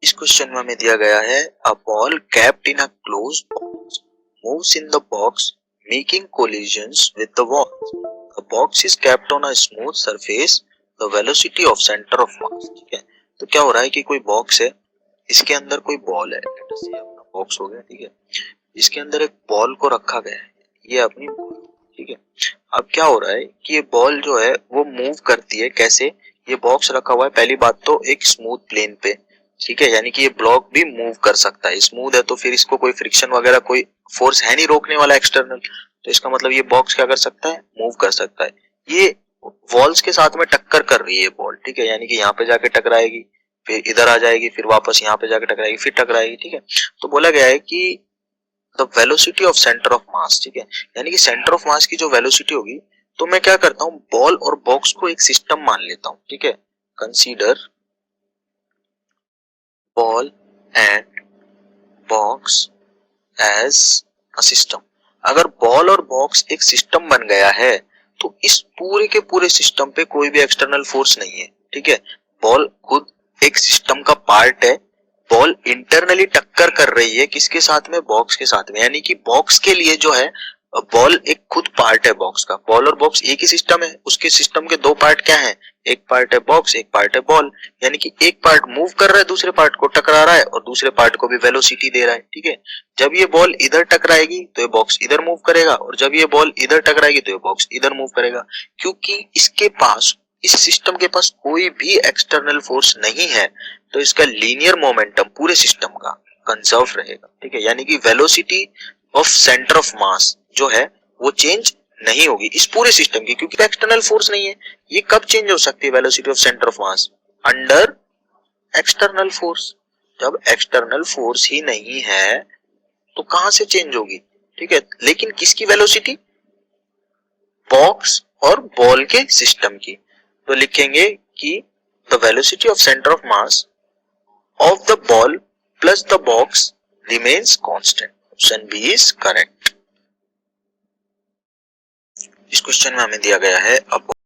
इस क्वेश्चन में हमें दिया गया है a ball kept in a closed box moves in the box making collisions with the wall. The box is kept on a smooth surface. The velocity of center of mass. ठीक है, तो क्या हो रहा है कि कोई बॉक्स है, इसके अंदर कोई बॉल है, अपना बॉक्स हो गया, ठीक है, इसके अंदर एक बॉल को रखा गया है, ये अपनी बॉल, ठीक है। अब क्या हो रहा है कि ये बॉल जो है वो मूव करती है, कैसे, ये बॉक्स रखा हुआ है पहली बात तो एक स्मूथ प्लेन पे, ठीक है, यानी कि ये ब्लॉक भी मूव कर सकता है, स्मूथ है तो फिर इसको कोई फ्रिक्शन वगैरह कोई फोर्स है नहीं रोकने वाला एक्सटर्नल, तो इसका मतलब ये बॉक्स क्या कर सकता है, मूव कर सकता है। ये वॉल्स के साथ में टक्कर कर रही है बॉल, ठीक है, यानी कि यहाँ पे जाके टकराएगी, फिर इधर आ जाएगी, फिर वापस यहाँ पे जाके टकराएगी, फिर टकराएगी, ठीक है। तो बोला गया है कि the velocity of centre of मास, ठीक है, यानी कि सेंटर ऑफ मास की जो वेलोसिटी होगी, तो मैं क्या करता हूँ बॉल और बॉक्स को एक सिस्टम मान लेता हूँ, ठीक है। Consider ball and box as a system. अगर बॉल और बॉक्स एक सिस्टम बन गया है तो इस पूरे के पूरे सिस्टम पे कोई भी एक्सटर्नल फोर्स नहीं है, ठीक है। बॉल खुद एक सिस्टम का पार्ट है, बॉल इंटरनली टक्कर कर रही है किसके साथ में, बॉक्स के साथ में, यानी कि बॉक्स के लिए जो है बॉल एक खुद पार्ट है बॉक्स का, बॉल और बॉक्स एक ही सिस्टम है, उसके सिस्टम के दो पार्ट क्या है, एक पार्ट है बॉक्स, एक पार्ट है बॉल, यानी कि एक पार्ट मूव कर रहा है, दूसरे पार्ट को टकरा रहा है और दूसरे पार्ट को भी वेलोसिटी दे रहा है, ठीक है। जब ये बॉल इधर टकराएगी तो ये बॉक्स इधर मूव करेगा और जब ये बॉल इधर टकराएगी तो ये बॉक्स इधर मूव करेगा, क्योंकि इसके पास, इस सिस्टम के पास कोई भी एक्सटर्नल फोर्स नहीं है, तो इसका लीनियर मोमेंटम पूरे सिस्टम का कंजर्व रहेगा, ठीक है, यानी कि वेलोसिटी ऑफ सेंटर ऑफ मास जो है वो चेंज नहीं होगी इस पूरे सिस्टम की, क्योंकि एक्सटर्नल फोर्स नहीं है। ये कब चेंज हो सकती है velocity of centre of mass, under external force. जब एक्सटर्नल फोर्स ही नहीं है तो कहां से चेंज होगी, ठीक है। लेकिन किसकी वेलोसिटी, बॉक्स और बॉल के सिस्टम की, तो लिखेंगे कि the velocity of centre of mass of the ball plus the box remains constant. Option B is correct. इस क्वेश्चन में हमें दिया गया है अब